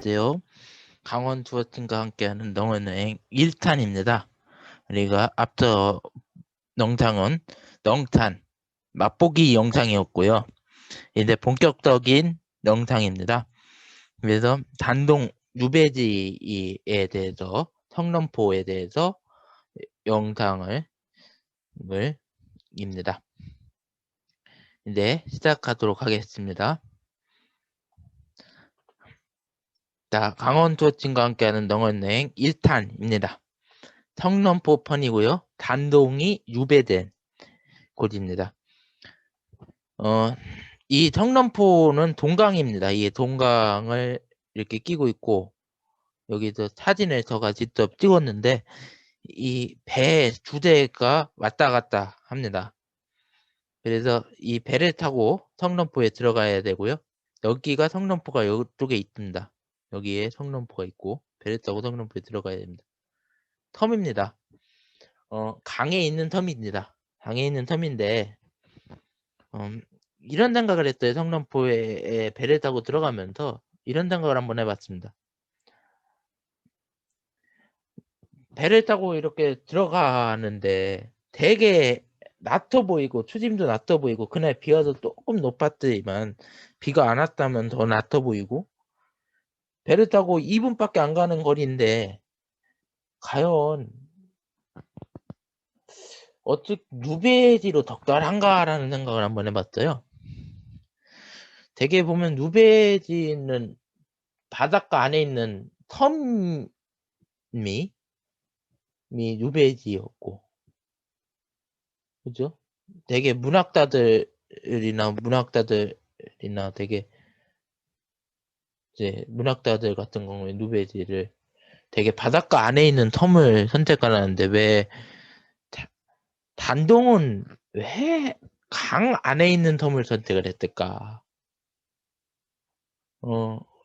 안녕하세요. 강원 투어팀과 함께하는 농어여행 1탄입니다. 우리가 앞서 영상은 농탄 맛보기 영상이었고요. 이제 본격적인 영상입니다. 그래서 단동 유배지에 대해서 성nom포에 대해서 영상을 입니다. 이제 시작하도록 하겠습니다. 자, 강원 투어팀과 함께하는 농어여행 1탄입니다. 성nom포 편이고요. 단동이 유배된 곳입니다. 이 성nom포는 동강입니다. 이 동강을 이렇게 끼고 있고 여기서 사진을 제가 직접 찍었는데 이 배 두 대가 왔다 갔다 합니다. 그래서 이 배를 타고 성nom포에 들어가야 되고요. 여기가 성nom포가 이쪽에 있습니다. 여기에 성nom포가 있고 배를 타고 성nom포에 들어가야 됩니다. 섬입니다. 강에 있는 섬입니다. 강에 있는 섬인데 이런 생각을 했어요. 성nom포에 배를 타고 들어가면서 이런 생각을 한번 해봤습니다. 배를 타고 이렇게 들어가는데 되게 낮아 보이고 추짐도 낮아 보이고 그날 비 와서 조금 높았지만 비가 안 왔다면 더 낮아 보이고 배를 타고 2분밖에 안 가는 거리인데 과연 어떻게 누베지로 적절한가라는 생각을 한번 해봤어요. 되게 보면 누베지는 바닷가 안에 있는 섬이 누베지였고, 그죠? 되게 문학자들이나 되게 이제 문학자들 같은 경우에 누베지를 되게 바닷가 안에 있는 섬을 선택하는데 왜 단동은 왜 강 안에 있는 섬을 선택을 했을까?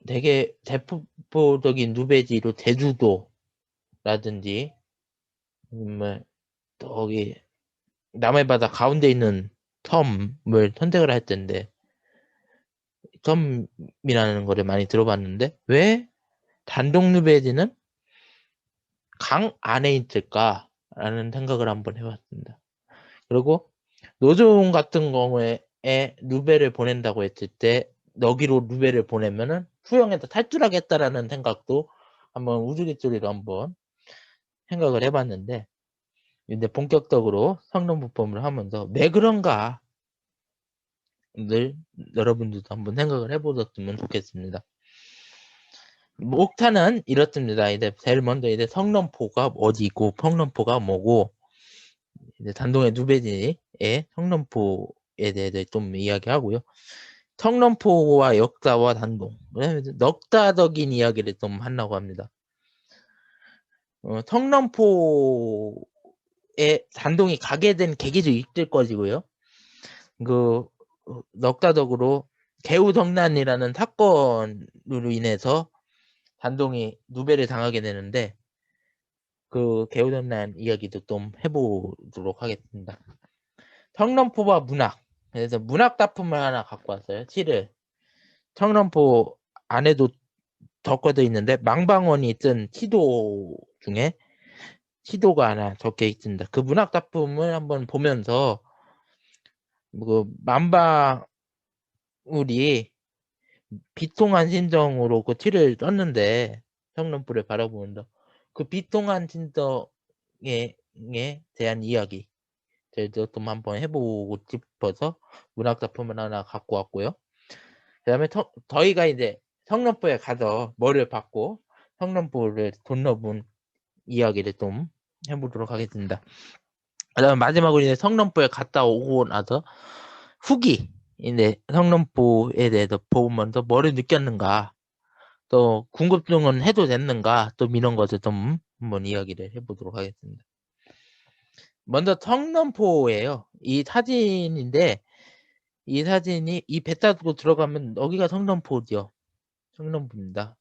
되게 대표적인 누베지로 제주도라든지 저기 남해 바다 가운데 있는 섬을 선택을 할 텐데 섬이라는 거를 많이 들어봤는데 왜 단독 누베지는 강 안에 있을까라는 생각을 한번 해봤습니다. 그리고 노종 같은 경우에 누베를 보낸다고 했을 때 여기로 누베를 보내면은 수영해서 탈출하겠다라는 생각도 한번 우스갯소리로 한번 생각을 해봤는데 이제 본격적으로 성nom포펌을 하면서 왜 그런가 늘 여러분들도 한번 생각을 해보셨으면 좋겠습니다. 목타는 이렇습니다. 이제 제일 먼저 이제 성nom포가 어디고 성nom포가 뭐고 이제 단동의 누베지의 성nom포에 대해서 좀 이야기하고요. 성nom포와 역사와 단동, 넉다적인 이야기를 좀 하려고 합니다. 성nom포에 단동이 가게 된 계기도 있을 것이고요. 그 넉다적으로 개우성난이라는 사건으로 인해서 단동이 누베를 당하게 되는데 그 개우성난 이야기도 좀 해보도록 하겠습니다. 성nom포와 문학, 그래서 문학 작품을 하나 갖고 왔어요. 시를. 성nom포 안에도 적혀져 있는데 망방원이 쓴 시도 중에 시도가 하나 적혀 있습니다. 그 문학 작품을 한번 보면서 그 만방울이 비통한 심정으로 그 시를 썼는데 성nom포를 바라보면서 그 비통한 심정에 대한 이야기 저도 좀 한번 해보고 싶어서 문학 작품을 하나 갖고 왔고요. 그 다음에 저희가 이제 성nom포에 가서 뭐를 받고 성nom포를 건너본 이야기를 좀 해보도록 하겠습니다. 그 다음에 마지막으로 이제 성nom포에 갔다 오고 나서 후기 이제 성nom포에 대해서 보면서 뭐를 느꼈는가 또 궁금증은 해도 됐는가 또 이런 것을 좀 한번 이야기를 해보도록 하겠습니다. 먼저 성nom포예요. 이 사진인데 이 사진이 이 배 타고 들어가면 여기가 성nom포죠. 성nom포입니다.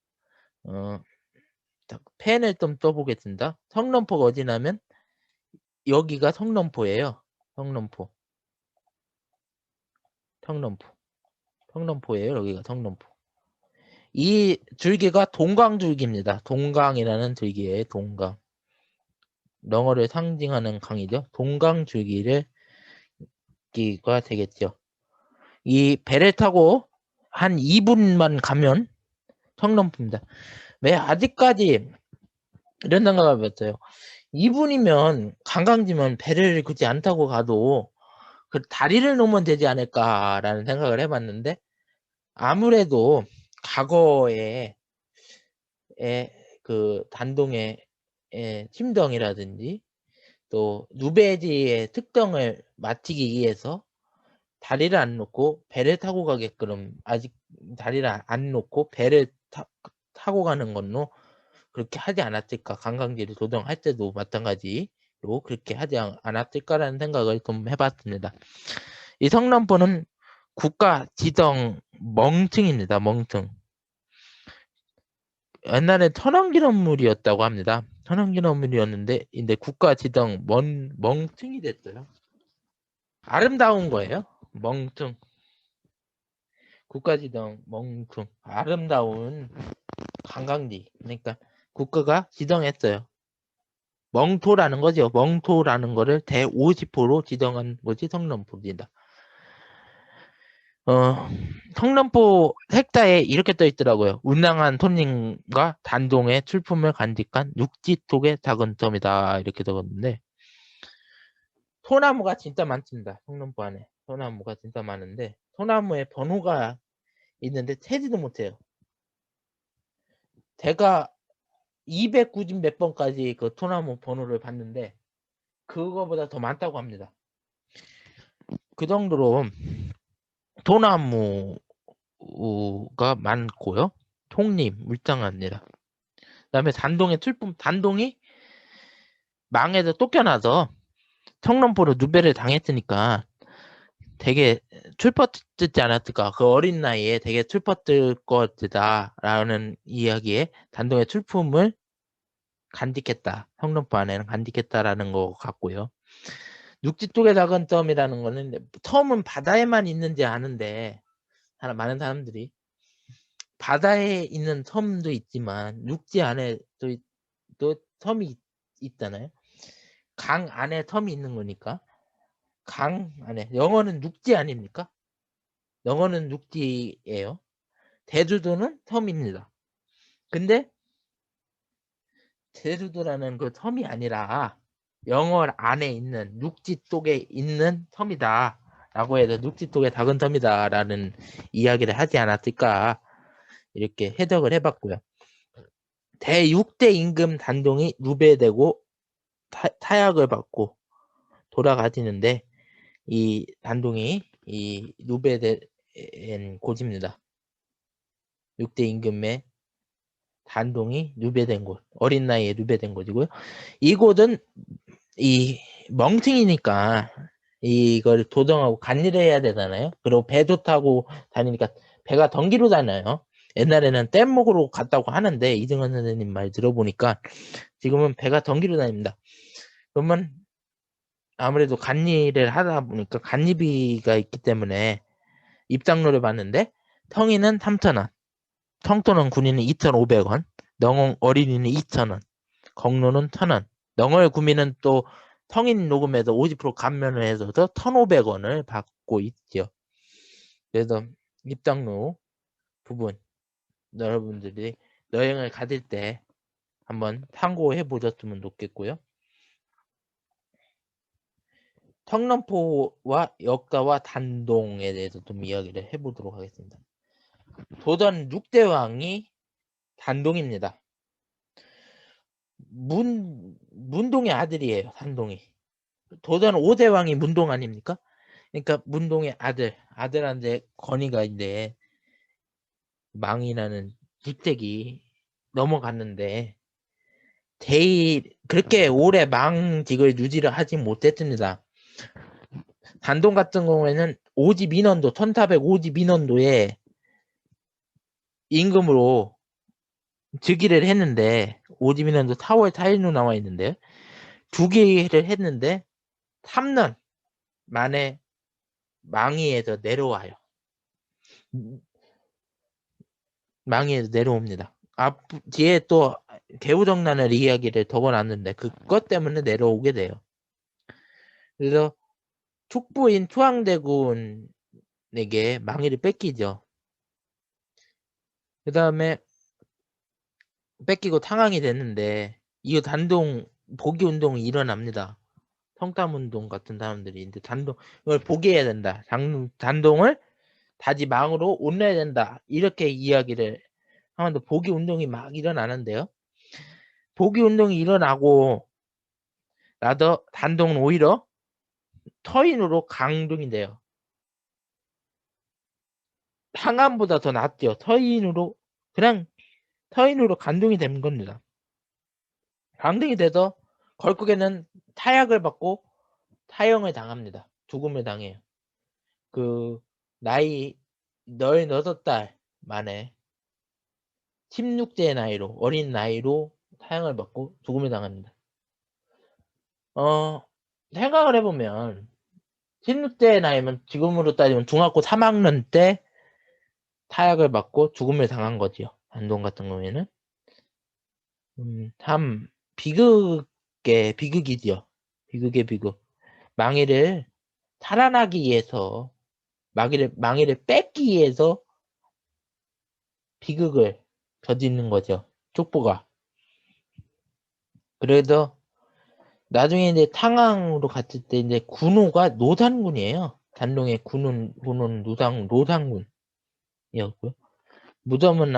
펜을 좀 떠보겠습니다. 성nom포가 어디냐면 여기가 성nom포예요. 성nom포. 성nom포예요. 여기가 성nom포. 이 줄기가 동강줄기입니다. 동강이라는 줄기의 동강. 렁어를 상징하는 강이죠. 동강줄기를 기가 되겠죠. 이 배를 타고 한 2분만 가면 청남포입니다. 왜 아직까지 이런 생각을 해봤어요. 2분이면 관광지면 배를 굳이 안 타고 가도 그 다리를 놓으면 되지 않을까라는 생각을 해봤는데 아무래도 과거에 그 단동의 침정이라든지 또 누베지의 특성을 맞추기 위해서 다리를 안 놓고 배를 타고 가게끔 아직 다리를 안 놓고 배를 타고 가는 걸로 그렇게 하지 않았을까. 관광지를 조정할 때도 마찬가지로 그렇게 하지 않았을까라는 생각을 좀 해봤습니다. 이 성남포는 국가 지정 멍층입니다. 멍층. 옛날에 천연기념물이었다고 합니다. 천연기념물이었는데 이제 국가 지정 멍층이 됐어요. 아름다운 거예요. 멍층. 국가 지정 멍층. 아름다운 관광지. 그러니까 국가가 지정했어요. 멍토라는 거죠. 멍토라는 거를 대50호로 지정한 것이 성남포입니다. 성남포 색다에 이렇게 떠 있더라고요. 운항한 손님과 단동의 출품을 간직한 육지톡의 작은 점이다. 이렇게 적었는데 소나무가 진짜 많습니다. 성남포 안에 소나무가 진짜 많은데 소나무에 번호가 있는데 채지도 못해요. 제가 290 몇 번까지 그 소나무 번호를 봤는데 그거보다 더 많다고 합니다. 그 정도로 소나무가 많고요. 통립, 물장합니다. 그다음에 단동의 출품, 단동이 망해서 쫓겨나서 청남포로 누배를 당했으니까 되게 출퍼뜯지 않았을까. 그 어린 나이에 되게 출퍼뜰 것이다라는 이야기에 단동의 출품을 간직했다. 성남포 안에는 간직했다라는 것 같고요. 육지 쪽의 작은 섬이라는 거는 섬은 바다에만 있는지 아는데 많은 사람들이 바다에 있는 섬도 있지만 육지 안에 또 섬이 있잖아요. 강 안에 섬이 있는 거니까 강 안에 영어는 육지 아닙니까? 영어는 육지예요. 제주도는 섬입니다. 근데 제주도라는 그 섬이 아니라 영어 안에 있는 육지 쪽에 있는 섬이다. 라고 해서 육지 쪽의 작은 섬이다. 라는 이야기를 하지 않았을까. 이렇게 해석을 해봤고요. 대6대 임금 단동이 누배되고 타약을 받고 돌아가지는데 이 단동이 이 누배된 곳입니다. 6대 임금의 단동이 누배된 곳, 어린 나이에 누배된 곳이고요. 이곳은 이 멍청이니까 이걸 도정하고 간일을 해야 되잖아요. 그리고 배도 타고 다니니까 배가 덩기로 다녀요. 옛날에는 뗏목으로 갔다고 하는데 이승환 선생님 말 들어보니까 지금은 배가 덩기로 다닙니다. 그러면 아무래도 간일을 하다 보니까 간이비가 있기 때문에 입장료를 받는데 성인은 3,000원, 청소년 군인은 2,500원, 영웅 어린이는 2,000원, 공로는 1,000원. 영월 구민은 또 성인 녹음에서 50% 감면을 해서 1,500원을 받고 있죠. 그래서 입장료 부분 여러분들이 여행을 가실 때 한번 참고해 보셨으면 좋겠고요. 청남포와 역사와 단동에 대해서 좀 이야기를 해보도록 하겠습니다. 도전 6대왕이 단동입니다. 문동의 아들이에요. 단동이. 도전 5대왕이 문동 아닙니까? 그러니까 문동의 아들한테 건의가 망이라는 주택이 넘어갔는데 그렇게 오래 망직을 유지를 하지 못했습니다. 단동 같은 경우에는 52년도 1452년도에 임금으로 즉위를 했는데 52년도 4월 4일로 나와 있는데 두 개를 했는데 3년 만에 망위에서 내려와요. 망이 내려옵니다. 뒤에 또 개우정난을 이야기를 적어놨는데 그것 때문에 내려오게 돼요. 그래서 촉부인 투항대군에게 망의를 뺏기죠. 그 다음에 뺏기고 탕항이 됐는데 이거 단동 복위 운동이 일어납니다. 성탐운동 같은 사람들이 이제 이걸 포기해야 된다. 단동을 다시 망으로 올려야 된다. 이렇게 이야기를 하면서 복위 운동이 막 일어나는데요. 복위 운동이 일어나고 나도 단동은 오히려 터인으로 강등이 돼요. 항암보다 더 낫죠. 그냥 터인으로 강등이 된 겁니다. 강등이 돼서 결국에는 타약을 받고 타형을 당합니다. 죽음을 당해요. 그 나이 16달 만에 16세의 나이로 어린 나이로 타형을 받고 죽음을 당합니다. 생각을 해보면 16세의 나이면 지금으로 따지면 중학교 3학년 때 타약을 받고 죽음을 당한 거지요. 안동 같은 경우에는 참 비극이지요. 비극의 비극. 망해를 살아나기 위해서 망해를 뺏기 위해서 비극을 저지르는 거죠. 족보가. 그래서 나중에 이제 탕항으로 갔을 때 이제 군호가 노산군이에요. 단동의 군은 노산군이었고요. 무덤은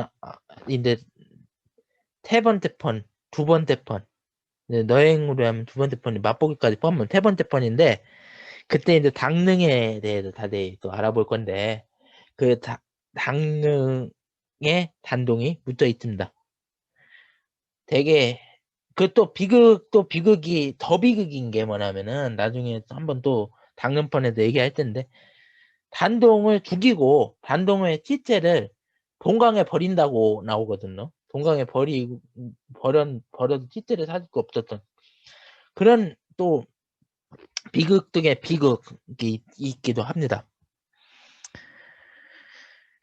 이제 세 번째 편, 두 번째 편. 여행으로 하면 두 번째 편이 맛보기까지 포함하면 세 번째 편인데 그때 이제 당릉에 대해서 자세히 또 알아볼 건데 그 당릉에 단동이 묻어 있습니다. 되게 그 또 비극이 더 비극인 게 뭐냐면은 나중에 한번 또 당근편에서 얘기할 텐데 단동을 죽이고 단동의 시체를 동강에 버린다고 나오거든요. 동강에 버려도 시체를 찾을 수 없었던 그런 또 비극 중에 비극이 있기도 합니다.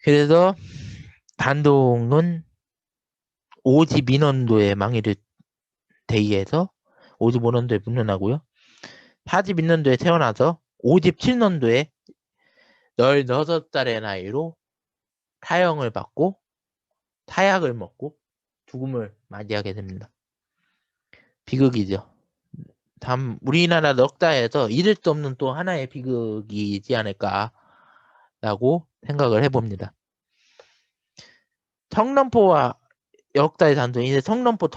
그래서 단동은 52년도에 망해를 대의해서 55년도에 문련하고요. 42년도에 태어나서 57년도에 16살의 나이로 타형을 받고 타약을 먹고 죽음을 맞이하게 됩니다. 비극이죠. 우리나라 역사에서 잊을 수 없는 또 하나의 비극이지 않을까라고 생각을 해봅니다. 성남포와 역사의 단도 이제 성남포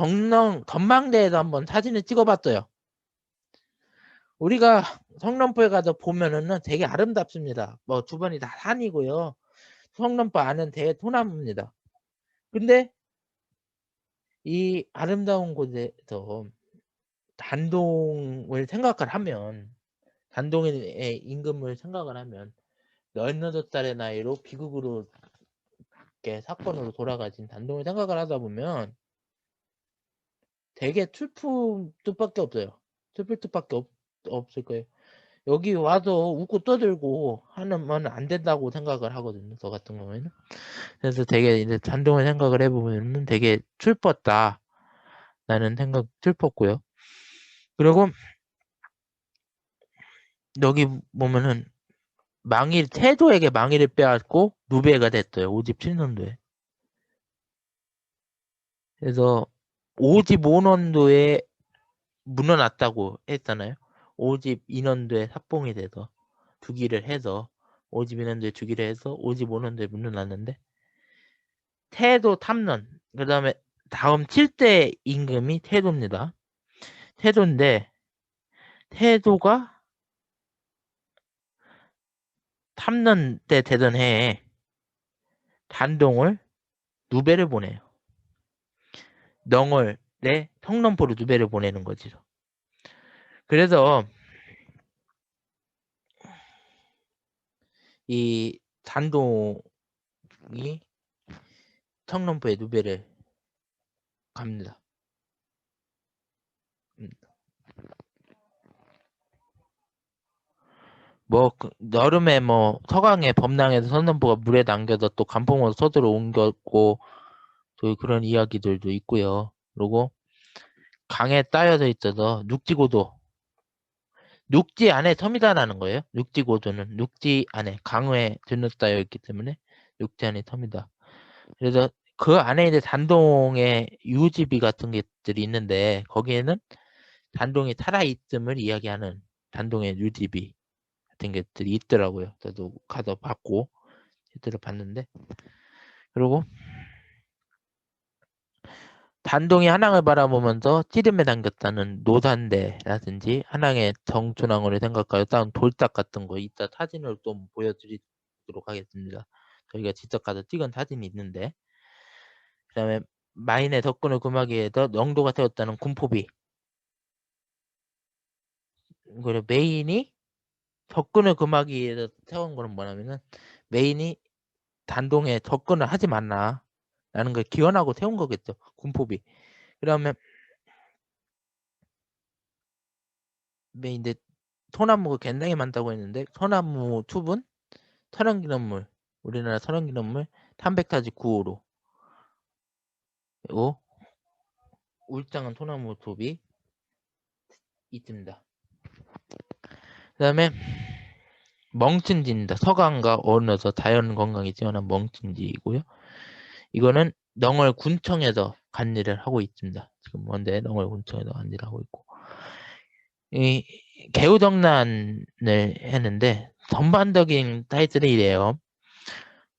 전망대에서 한번 사진을 찍어봤어요. 우리가 성남포에 가서 보면은 되게 아름답습니다. 뭐 주변이 다 산이고요. 성남포 안은 되게 소나무입니다. 근데 이 아름다운 곳에서 단동의 임금을 생각을 하면 18살의 나이로 비극으로 사건으로 돌아가신 단동을 생각을 하다 보면 되게 슬플 뜻밖에 없어요. 슬플 뜻밖에 없을 거예요. 여기 와서 웃고 떠들고 하면 안 된다고 생각을 하거든요. 저 같은 경우에는. 그래서 되게 이제 단동을 생각을 해보면 되게 슬펐다. 라는 생각 슬펐고요. 그리고 여기 보면은 태조에게 망의를 빼앗고 누베가 됐어요. 57년도에. 그래서 55년도에 문어났다고 했잖아요. 52년도에 삽봉이 돼서 주기를 해서 52년도에 주기를 해서 55년도에 문어났는데 태도 탐론 그 다음에 다음 7대 임금이 태도입니다. 태도인데 태도가 탐론 때 되던 해에 단동을 누베를 보내요. 넝을에 성nom포로 누베를 보내는 거죠. 그래서 이 단동이 성nom포에 누베를 갑니다. 여름에 서강의 범랑에서 선전부가 물에 담겨서 또 간풍으로 서도로 옮겼고 또 그런 이야기들도 있고요. 그리고 강에 따여져 있어서 육지고도 육지 안에 섬이다라는 거예요. 육지고도는 육지 안에 강에 들렀다여 있기 때문에 육지 안에 섬이다. 그래서 그 안에 이제 단동의 유지비 같은 것들이 있는데 거기에는 단동이 살아있음을 이야기하는 단동의 유지비 같은 것들이 있더라고요. 저도 가서 봤고 실제로 봤는데 그리고 단동이 한항을 바라보면서 찌름에 담겼다는 노산대라든지 한항의 정춘항으로 생각하여 쌓은 돌딱 같은 거 이따 사진을 좀 보여드리도록 하겠습니다. 저희가 직접 가서 찍은 사진이 있는데 그 다음에 마인의 덕분을 금하기에서 영도가 세웠다는 군포비 그리고 메인이 접근을 금하기 위해서 세운 거는 뭐냐면은 메인이 단동에 접근을 하지 말라 라는 걸 기원하고 세운 거겠죠. 군포비. 그러면 메인데 소나무가 굉장히 많다고 했는데 소나무 숲은 천연기념물 우리나라 천연기념물 탄백타지 9호로 그리고 울장은 소나무 숲이 있습니다. 그 다음에 멍춘지입니다. 서강과 어우러서 자연 건강이 뛰어난 멍춘지이고요. 이거는 넝을 군청에서 관리를 하고 있습니다. 지금 먼데 넝을 군청에서 관리를 하고 있고 이 개우정난을 했는데 전반적인 타이틀이 이래요.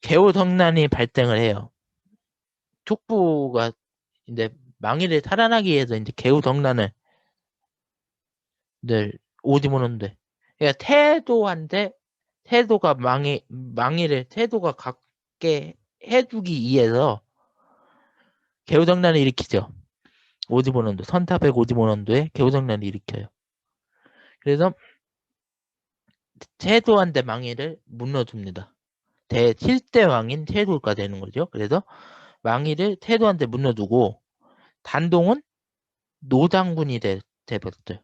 개우정난이 발생을 해요. 축부가 이제 망의를 살아나기 위해서 이제 개우정난을 오지모는데 그러니까 태도가 망의를 태도가 갖게 해주기 위해서 개우정난을 일으키죠. 오지모넌도 선탑백 오지모넌도에 개우정난을 일으켜요. 그래서 태도한테 망의를 문어줍니다. 제7대 왕인 태도가 되는 거죠. 그래서 망의를 태도한테 문어두고 단동은 노장군이 돼버렸어요.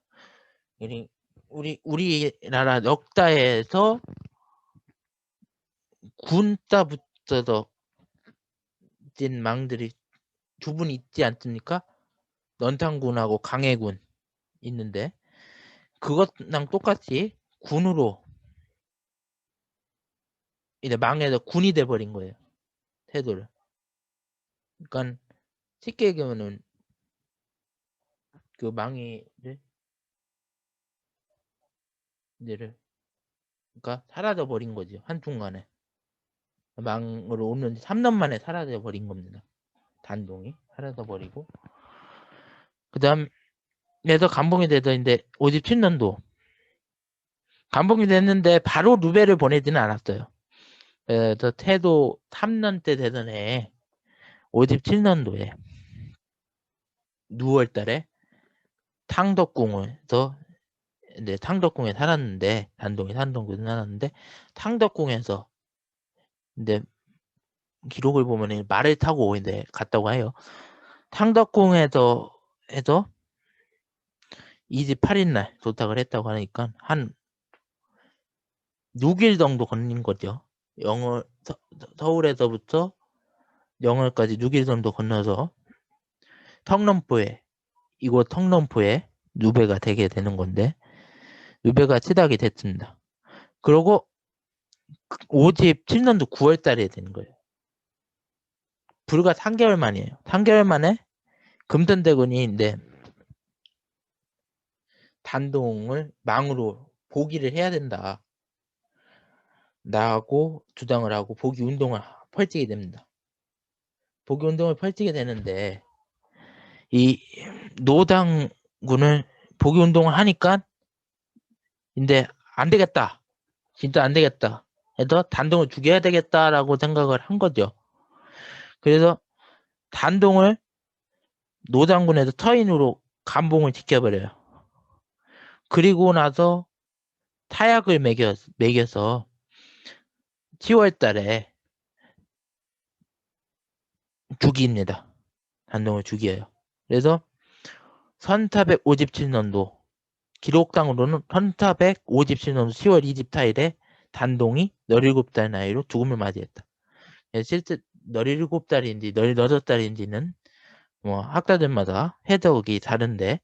우리나라 역사에서 군자 붙어서 진 망들이 두 분 있지 않습니까? 넌탕군하고 강해군 있는데 그것랑 똑같이 군으로 이제 망해서 군이 돼버린 거예요. 태도를. 그러니까 쉽게 얘기하면은 그 망의를 그러니까 사라져 버린 거죠. 한순간에. 망으로 오는 3년 만에 사라져 버린 겁니다. 단동이 사라져 버리고 그다음 그래서 감봉이 돼서 이제 57년도 감봉이 됐는데 바로 루베를 보내지는 않았어요. 그래서 태도 3년째 되던 해 57년도에 6월 달에 탕덕궁에서 이제 탕덕궁에 살았는데 단동이 산동궁에 살았는데 탕덕궁에서 이제 기록을 보면 말을 타고 이제 갔다고 해요. 탕덕궁에서 해서 28일 날 도착을 했다고 하니까 한 6일 정도 걸린 거죠. 서울에서부터 영월까지 6일 정도 건너서 이곳 턱럼포에 누베가 되게 되는 건데 누베가 시작이 됐습니다. 그리고 57년도 9월 달에 되는 거예요. 불과 3개월 만이에요. 3개월 만에 금전대군이 이제 단동을 망으로 포기를 해야 된다. 라고 주장을 하고 포기 운동을 펼치게 됩니다. 포기 운동을 펼치게 되는데 이 노당군을 포기 운동을 하니까 이제 안 되겠다. 진짜 안 되겠다. 해서 단동을 죽여야 되겠다라고 생각을 한 거죠. 그래서 단동을 노장군에서 터인으로 감봉을 시켜버려요. 그리고 나서 타약을 매겨서 10월 달에 죽입니다. 단동을 죽여요. 그래서 1457년도 기록상으로는 1457년도 10월 24일에 단동이 17살 나이로 죽음을 맞이했다. 실제 17살인지 18살인지는 뭐 학자들마다 해석이 다른데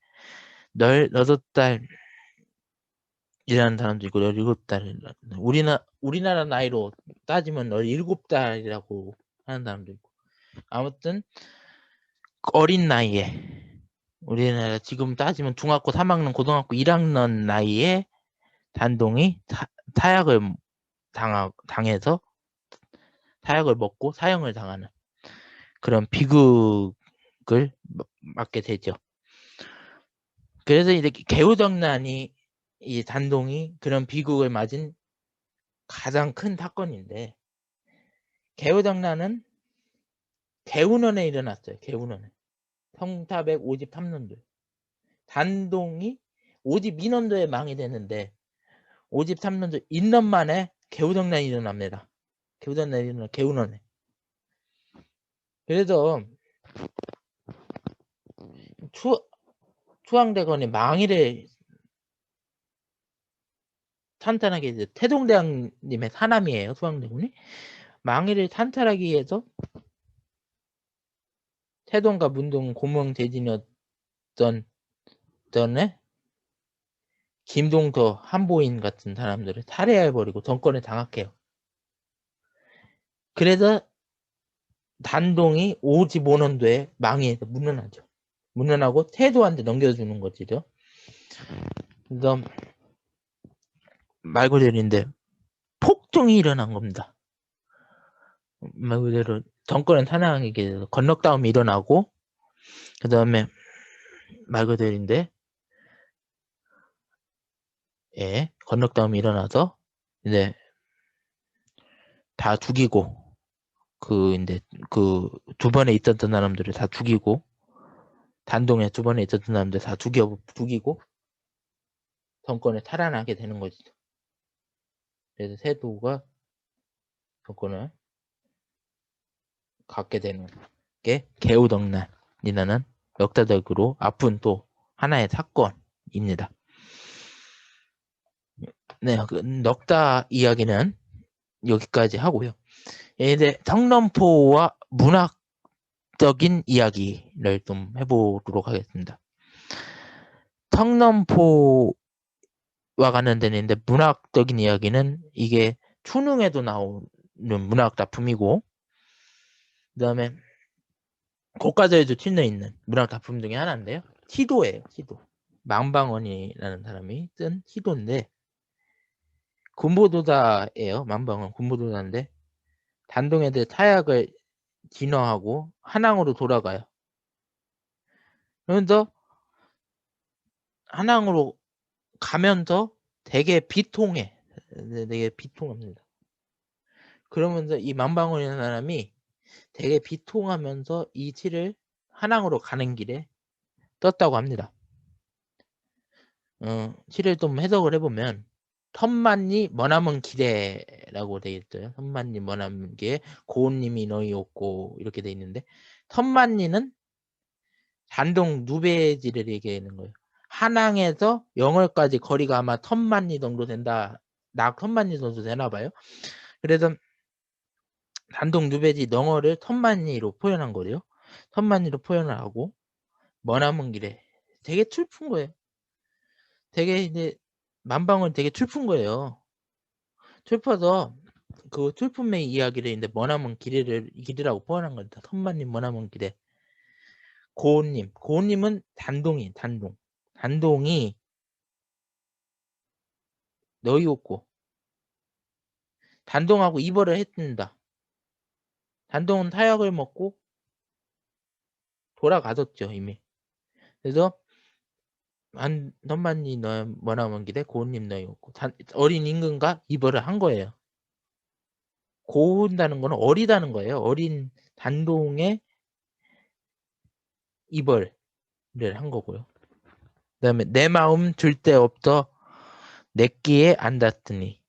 18살이라는 사람도 있고 17살 우리나라 나이로 따지면 17살이라고 하는 사람도 있고 아무튼 어린 나이에 우리나라 지금 따지면 중학교 3학년 고등학교 1학년 나이에 단동이 타약을 당해서 타약을 먹고 사형을 당하는 그런 비극을 맞게 되죠. 그래서 이제 개우정난이 이 단동이 그런 비극을 맞은 가장 큰 사건인데 개우정난은 개운원에 일어났어요. 개운원에 1453년도에 단동이 52년도에 망이 되는데 53년도 1년 만에 개우정난이 일어납니다. 개우정난이 일어나 개운원에. 그래서 추앙대건이 망의를 탄탄하게 이제 태종대왕님의 사남이에요. 추앙대군이 망의를 탄탄하기 위해서 태동과 문동 고명 대진이었던 전에 김동서 한보인 같은 사람들을 살해해버리고 정권을 장악해요. 그래서 단동이 55년도에 망해서 문헌하죠. 문헌하고 태도한테 넘겨주는 거지죠. 그래서 말 그대로인데 폭동이 일어난 겁니다. 말 그대로 정권을 탄압하게 돼서 건너싸움이 일어나고 그 다음에 말 그대로인데 예, 건너싸움이 일어나서 이제 다 죽이고 이제 두 번에 있었던 사람들을 다 죽이고 단동에 두 번에 있었던 사람들 다 죽이고 정권을 탈환하게 되는 거죠. 그래서 세도가 정권을 갖게 되는 게 개우덕난이라는 역사적으로 아픈 또 하나의 사건입니다. 네, 넉다 이야기는 여기까지 하고요. 이제 성nom포와 문학적인 이야기를 좀 해보도록 하겠습니다. 성nom포와 관련된 인데 문학적인 이야기는 이게 추능에도 나오는 문학 작품이고 그 다음에 고가절에도 실려 있는 문학 작품 중에 하나인데요. 시도예요. 시도. 망방원이라는 사람이 쓴 시도인데 군보도사예요. 망방원 군보도사인데 단동애들 타약을 진화하고 한양으로 돌아가요. 그러면서 한양으로 가면서 되게 비통해. 되게 비통합니다. 그러면서 이 망방원이라는 사람이 되게 비통하면서 이 시를 한양으로 가는 길에 떴다고 합니다. 시를 좀 해석을 해보면 텀만니 머나먼 길에라고 되어 있어요. 텀만니 머나먼 길에 고운님이 너희였고 이렇게 되어 있는데 텀만니는 단동 누베지를 얘기하는 거예요. 한양에서 영월까지 거리가 아마 텀만니 정도 된다. 텀만니 정도 되나 봐요. 그래서 단동 누베지 영어를 텀만니로 표현한 거래요. 텀만니로 표현을 하고 머나먼 길에 되게 슬픈 거예요. 되게 이제 만방은 되게 슬픈 거예요. 슬퍼서 그 슬픔의 이야기를 이제 머나먼 길이라고 표현한 겁니다. 선마님 머나먼 길에 고운님은 단동이 너희였고 단동하고 이별을 했습니다. 단동은 타약을 먹고 돌아가셨죠 이미. 그래서 선마님 머나먼 길에 고운님 너희였고 어린 임금과 이별을 한 거예요. 고운다는 거는 어리다는 거예요. 어린 단동의 이별을 한 거고요. 그 다음에 내 마음 줄 데 없어 내끼에 앉았으니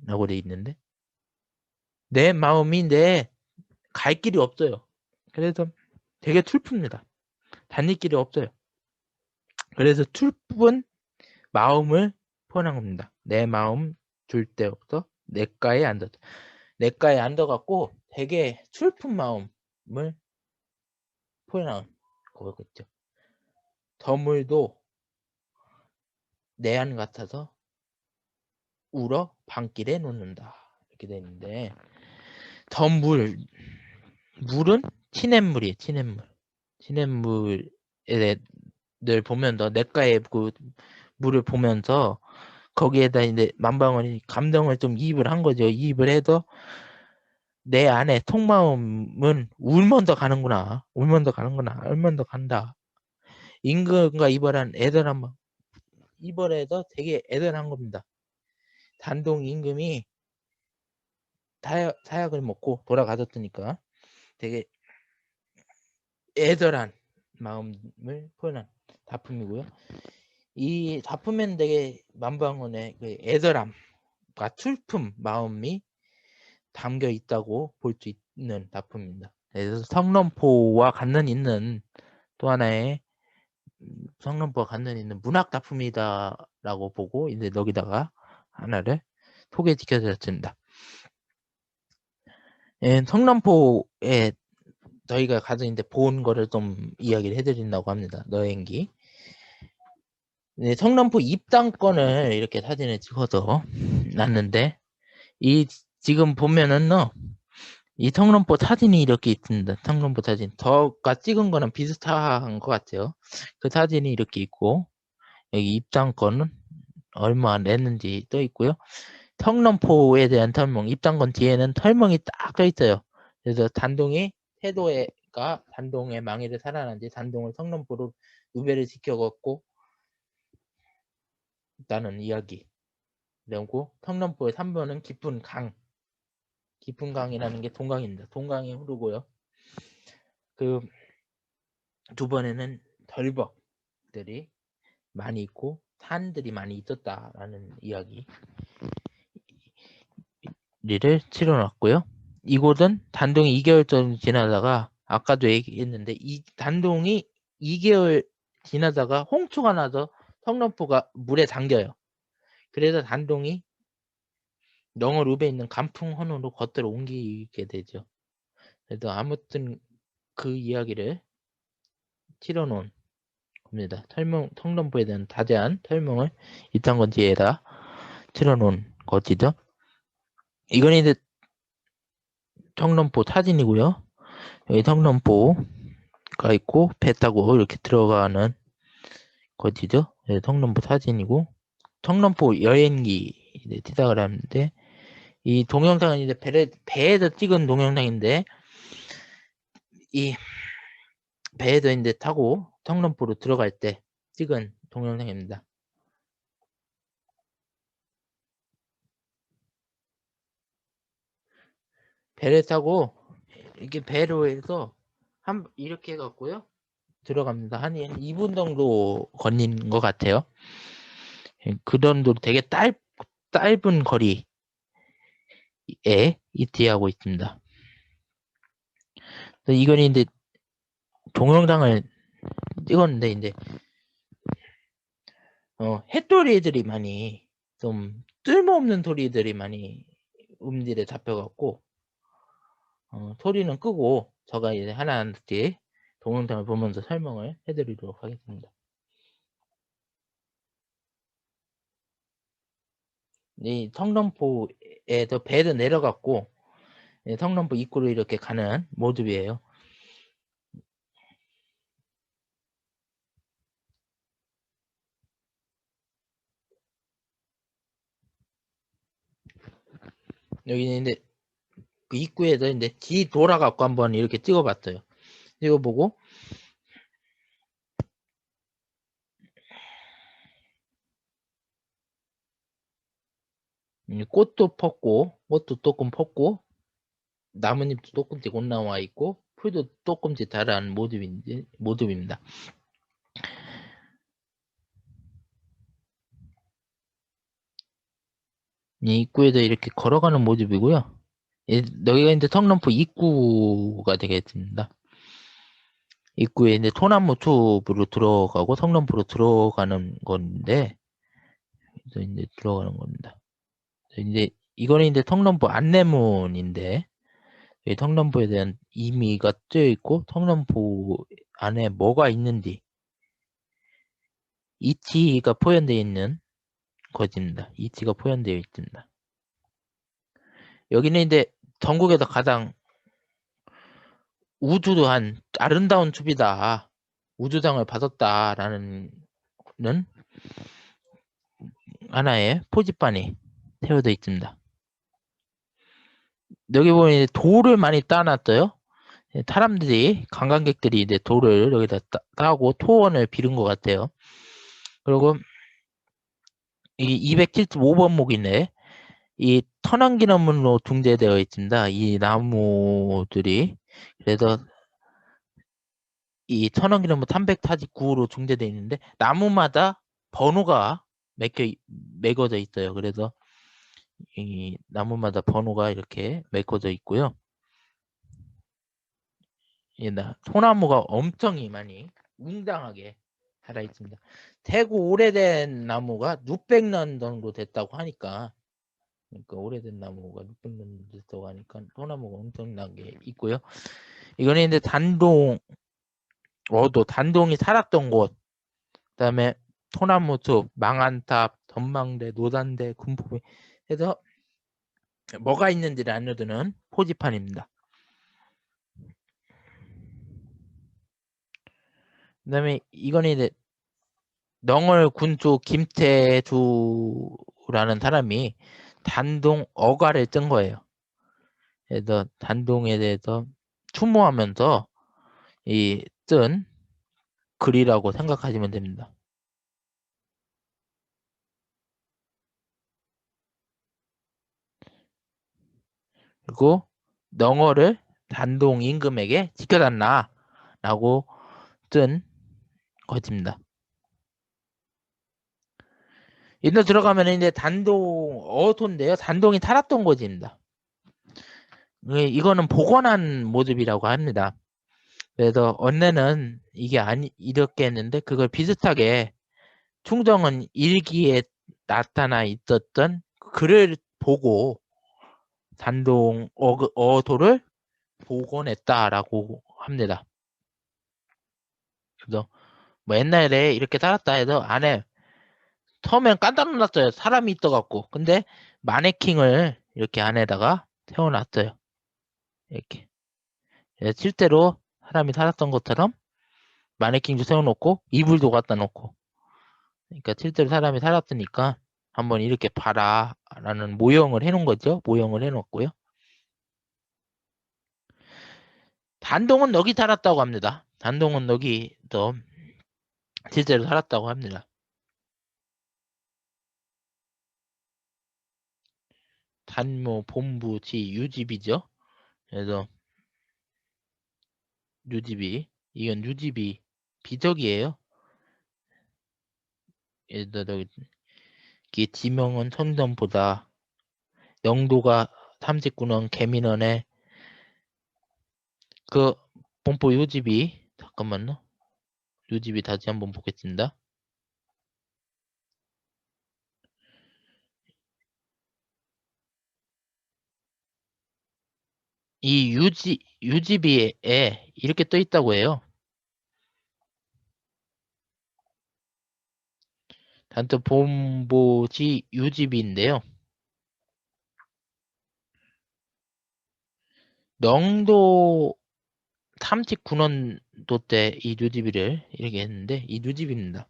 라고 돼 있는데 내 마음이 갈 길이 없어요. 그래서 되게 슬픕니다. 다닐 길이 없어요. 그래서 슬픈 마음을 표현한 겁니다. 내 마음 줄 때부터 내가에 앉아. 내가에 앉아갖고 되게 슬픈 마음을 표현한 거겠죠. 더물도 내 안 같아서 울어 밤길에 놓는다. 이렇게 돼 있는데 덤물 물은 티냇물이에요. 티냇물. 티냇물을 보면서 내가의 그 물을 보면서 거기에다 이제 만방원이 감정을 좀 이입을 한 거죠. 이입을 해서 내 안에 속마음은 울면서 가는구나. 울면서 가는구나. 울면서 간다. 임금과 이별한 애절한 마음. 이별해서 되게 애절한 겁니다. 단동 임금이 사약을 먹고 돌아가셨으니까 되게 애절한 마음을 표현한 작품이고요. 이 작품에는 되게 만방원의 그 애절함과 슬픔 마음이 담겨 있다고 볼 수 있는 작품입니다. 그래서 성nom포와 관련 있는 또 하나의 성nom포와 관련 있는 문학 작품이다라고 보고 이제 여기다가 하나를 소개시켜드렸습니다. 예, 성nom포에 저희가 가서 이제 본 거를 좀 이야기를 해드린다고 합니다. 여행기. 네, 성nom포 입당권을 이렇게 사진을 찍어서 놨는데 이 지금 보면은 이 성nom포 사진이 이렇게 있습니다. 성nom포 사진. 저가 찍은 거는 비슷한 것 같아요. 그 사진이 이렇게 있고 여기 입당권은 얼마 냈는지 떠 있고요. 성nom포에 대한 설명, 입당권 뒤에는 설명이 딱 떠 있어요. 그래서 단동이 태도가 단동의 망해를 살아난 뒤 단동을 성nom포로 유배를 시켜갖고 있다는 이야기. 그리고 성nom포의 3번은 깊은 강. 깊은 강이라는 게 동강입니다. 동강이 흐르고요. 그 두 번에는 덜벅들이 많이 있고 산들이 많이 있었다라는 이야기를 치러놨고요. 이곳은 단동이 2개월 정도 지나다가 아까도 얘기했는데 이 단동이 2개월 지나다가 홍수가 나서 성nom포가 물에 잠겨요. 그래서 단동이 영월 읍에 있는 간풍헌으로 겉으로 옮기게 되죠. 그래서 아무튼 그 이야기를 치러놓은 겁니다. 성nom포에 대한 자세한 설명을 입장권 뒤에다 치러놓은 것이죠. 이건 이제 성nom포 사진이고요. 여기 성nom포가 있고 배 타고 이렇게 들어가는 것이죠. 네, 성nom포 사진이고 성nom포 여행기 이제 시작을 하는데 이 동영상은 이제 배에서 찍은 동영상인데 이 배에서 이제 타고 성nom포로 들어갈 때 찍은 동영상입니다. 배를 타고 이렇게 배로 해서 이렇게 해갖고요 들어갑니다. 한 2분 정도 걸린 것 같아요. 그 정도로 되게 짧은 거리에 입지하고 있습니다. 이건 이제 동영상을 찍었는데 이제 햇소리들이 많이 좀 쓸모없는 소리들이 많이 음질에 잡혀갖고 소리는 끄고 제가 이제 하나씩 동영상을 보면서 설명을 해드리도록 하겠습니다. 이 성nom포에서 배도 내려갔고 성nom포 입구로 이렇게 가는 모습이에요. 여기는 이제 그 입구에서 이제 뒤 돌아갖고 한번 이렇게 찍어봤어요. 찍어보고 꽃도 폈고 꽃도 조금 폈고 나뭇잎도 조금씩 올라와 있고 풀도 조금씩 자란 모습입니다. 이 입구에서 이렇게 걸어가는 모습이고요. 여기가 이제 성nom포 입구가 되겠습니다. 입구에 이제 소나무 숲으로 들어가고 성nom포로 들어가는 건데 그래서 이제 들어가는 겁니다. 이제 이거는 이제 턱럼보 안내문인데 이 턱럼보에 대한 의미가 뜨여 있고 턱럼보 안에 뭐가 있는지 이치가 포함되어 있는 것입니다. 이치가 포함되어 있습니다. 여기는 이제 전국에서 가장 우주한 아름다운 숲이다. 우주상을 받았다라는 하나의 표지판이 세워져 있습니다. 여기 보면 이제 돌을 많이 따놨어요. 사람들이 관광객들이 이제 돌을 여기다 따고 토원을 비른 것 같아요. 그리고 이 275번목이네. 이 천연기념물로 등재되어 있습니다. 이 나무들이 그래서 이 천연기념물 349호로 등재되어 있는데 나무마다 번호가 매겨져 있어요. 그래서 이 나무마다 번호가 이렇게 매겨져 있고요. 소나무가 엄청 많이 웅장하게 자라 있습니다. 대구 오래된 나무가 600년 정도 됐다고 하니까 그러니까 오래된 나무가 600년 됐다고 하니까 소나무가 엄청나게 있고요. 이거는 이제 단동이 살았던 곳, 그다음에 소나무숲, 망한탑, 전망대, 노단대, 군포 해서 뭐가 있는지를 알려주는 표지판입니다. 그다음에 이거는 이제 넝을 군주 김태주라는 사람이 단동 어가를 뜬 거예요. 그래서 단동에 대해서 추모하면서 뜬 글이라고 생각하시면 됩니다. 그리고 넝어를 단동 임금에게 지켜달라 라고 뜬 것입니다. 인도 들어가면 이제 단동 어토인데요. 단동이 살았던 곳입니다. 이거는 복원한 모습이라고 합니다. 그래서 언내는 이게 이렇게 했는데 그걸 비슷하게 충정은 일기에 나타나 있었던 글을 보고 단동 어도를 복원했다라고 합니다. 그래서 뭐 옛날에 이렇게 살았다 해서 안에 처음엔 깜짝 놀랐어요. 사람이 있어갖고. 근데 마네킹을 이렇게 안에다가 세워놨어요. 이렇게. 실제로 사람이 살았던 것처럼 마네킹도 세워놓고 이불도 갖다 놓고. 그러니까 실제로 사람이 살았으니까 한번 이렇게 봐라 라는 모형을 해놓은 거죠. 모형을 해놓고요. 단동은 여기 살았다고 합니다. 단동은 여기 또 실제로 살았다고 합니다. 단모 본부지 유집이죠. 그래서 유집이 이건 유집이 비석이에요. 그래서 이게 지명은 천전보다 영도가 39년 개민원에 그 본포 유집이 잠깐만요. 유집이 다시 한번 보겠습니다. 이 유집이에 이렇게 떠 있다고 해요. 단to 본보지 유집인데요. 영도 39년도 때 이 유집이를 이렇게 했는데 이 유집입니다.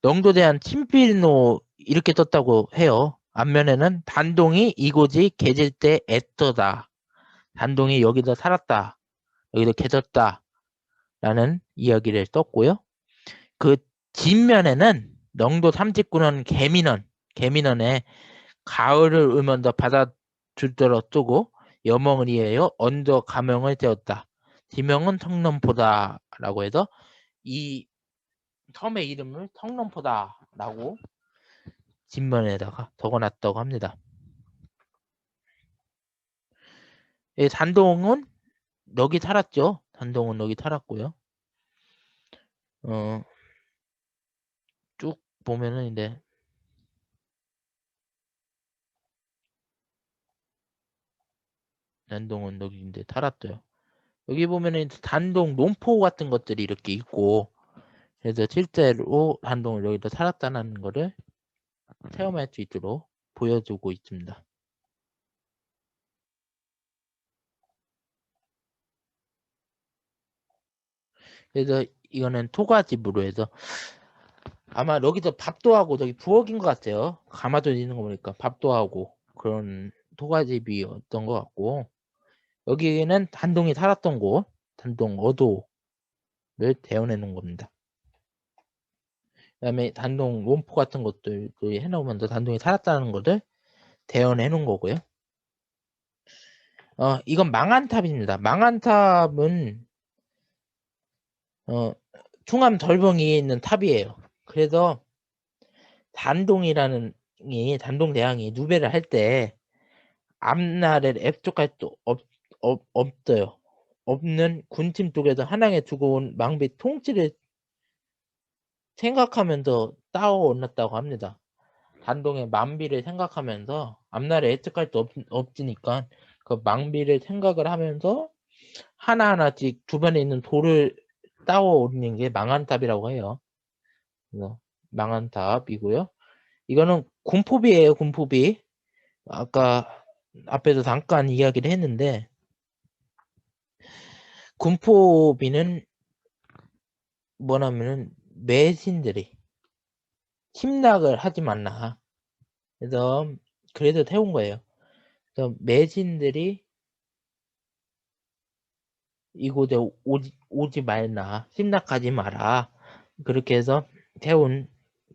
영도에 대한 친필로 이렇게 떴다고 해요. 앞면에는 단동이 이곳이 계질 때 애떠다. 단동이 여기서 살았다. 여기서 계졌다. 라는 이야기를 썼고요. 그 뒷면에는 영도 39년 개민원에 가을을 울면서 받아줄더러 뜨고 여멍을 이해하여 언저 가명을 세웠다. 지명은 성nom보다라고 해서 이 섬의 이름을 성nom보다라고 뒷면에다가 적어놨다고 합니다. 단동은 여기 살았죠. 단동은 여기 살았고요. 쭉 보면은 이제 단동은 여기 이제 살았어요. 여기 보면은 단동 논포 같은 것들이 이렇게 있고, 그래서 실제로 단동을 여기다 살았다는 거를 체험할 수 있도록 보여주고 있습니다. 그래서 이거는 토가집으로 해서 아마 여기서 밥도 하고 저기 부엌인 것 같아요. 가마솥 있는 거 보니까 밥도 하고 그런 토가집이었던 것 같고, 여기는 단동이 살았던 곳, 단동 어도를 대원해 놓은 겁니다. 그다음에 단동 원포 같은 것들 해놓으면서 단동이 살았다는 것을 대원해 놓은 거고요. 이건 망한탑입니다. 망한탑은 충암 덜벙이에 있는 탑이에요. 그래서 단동이라는 단동대왕이 누배를 할 때 앞날에 F쪽할 수 없어요. 없는 군팀 쪽에서 한양에 두고 온 망비 통치를 생각하면서 따올랐다고 합니다. 단동의 만비를 생각하면서 앞날에 F쪽할 수 없으니까 그 망비를 생각을 하면서 하나하나씩 주변에 있는 돌을 따워 올리는 게 망한탑이라고 해요. 그래서 망한탑이고요. 이거는 군포비예요, 군포비. 아까 앞에서 잠깐 이야기를 했는데, 군포비는 뭐냐면은 매신들이 침략을 하지 말라. 그래서 태운 거예요. 그래서 매신들이 이곳에 오지 말라, 침략하지 마라. 그렇게 해서 세운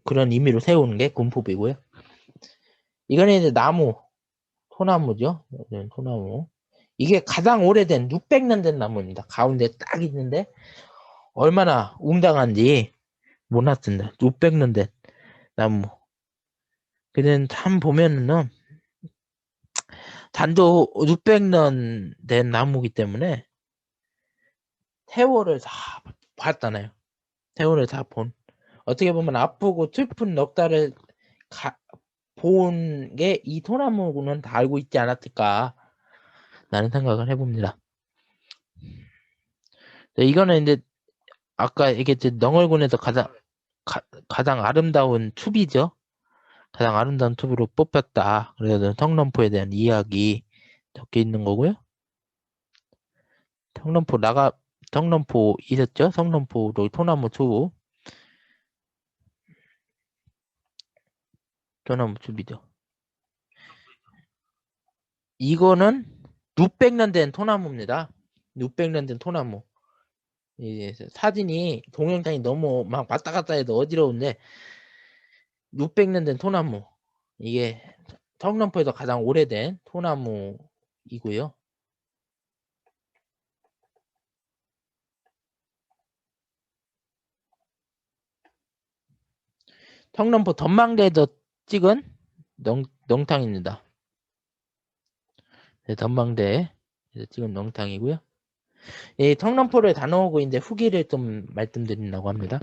그런 의미로 세우는 게 군포비고요. 이거는 이제 소나무죠. 소나무. 이게 가장 오래된 600년 된 나무입니다. 가운데 딱 있는데 얼마나 웅장한지 몰랐습니다. 600년 된 나무. 그는 참 보면은 단도 600년 된 나무기 때문에 세월을 다 봤잖아요. 세월을 다 본. 어떻게 보면 아프고 슬픈 넉달을 본 게 이 소나무는 다 알고 있지 않았을까 라는 생각을 해봅니다. 이거는 이제 아까 얘기했듯이 넝얼군에서 가장 아름다운 숲이죠. 가장 아름다운 숲으로 뽑혔다. 그래서 성nom포에 대한 이야기 적혀 있는 거고요. 성nom포 있었죠? 성nom포로 소나무 숲이죠. 이거는 600년 된 소나무입니다. 600년 된 소나무. 사진이 동영상이 너무 막 왔다 갔다 해도 어지러운데 600년 된 소나무. 이게 성nom포에서 가장 오래된 소나무이고요. 성nom포 전망대에서 찍은 농탕입니다. 네, 전망대에서 찍은 농탕이고요. 이 성nom포를 다녀오고 이제 후기를 좀 말씀드린다고 합니다.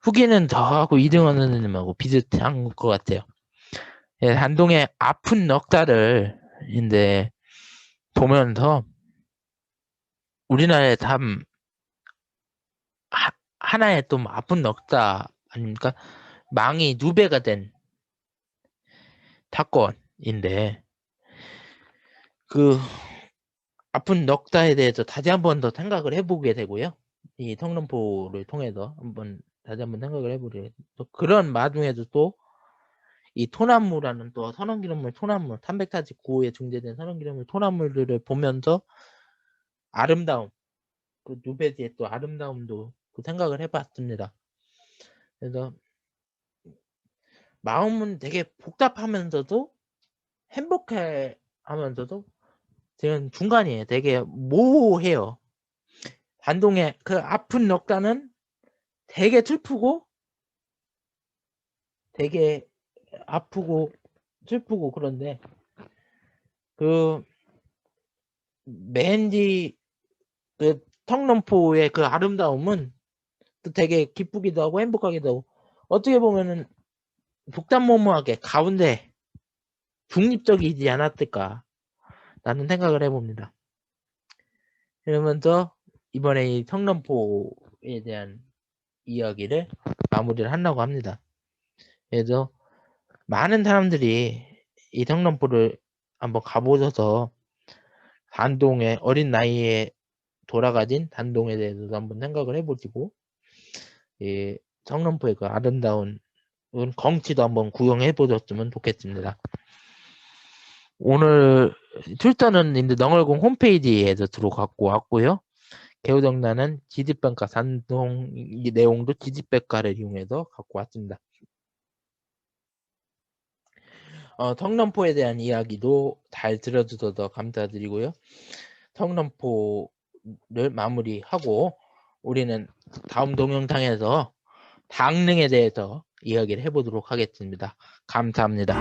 후기는 저하고 이등원님하고 비슷한 것 같아요. 예, 한동의 아픈 넉달을 이제 보면서 우리나라의 참 하나의 좀 아픈 넉다 아닙니까? 망이 누배가 된 사건인데 그 아픈 넉다에 대해서 다시 한 번 더 생각을 해보게 되고요. 이 성nom포를 통해서 다시 한번 생각을 해보게 또 그런 마중에도 또 이 토나무라는 또 선원기념물 토나무 349호에 중재된 선원기념물 토나무들을 보면서 아름다움 그 누베지의 또 아름다움도 그 생각을 해봤습니다. 그래서 마음은 되게 복잡하면서도 행복해 하면서도 지금 중간이에요. 되게 모호해요. 단동의 그 아픈 넉다는 되게 슬프고 되게 아프고 슬프고 그런데 그 맨디 그 성nom포의 그 아름다움은 또 되게 기쁘기도 하고 행복하기도 하고 어떻게 보면은 복담모모하게 가운데 중립적이지 않았을까 라는 생각을 해봅니다. 그러면서 이번에 이 성남포에 대한 이야기를 마무리를 하려고 합니다. 그래서 많은 사람들이 이 성남포를 한번 가보셔서 단동에 어린 나이에 돌아가진 단동에 대해서도 한번 생각을 해보시고 이 성남포의 그 아름다운 경치도 한번 구경해 보셨으면 좋겠습니다. 오늘 출전은 이제 넝얼공 홈페이지에서 들어갖고 왔고요. 개우정란은 지집평가 산동 이 내용도 지집백과를 이용해서 갖고 왔습니다. 성남포에 대한 이야기도 잘 들어주셔서 감사드리고요. 성남포를 마무리하고 우리는 다음 동영상에서 강릉에 대해서 이야기를 해보도록 하겠습니다. 감사합니다.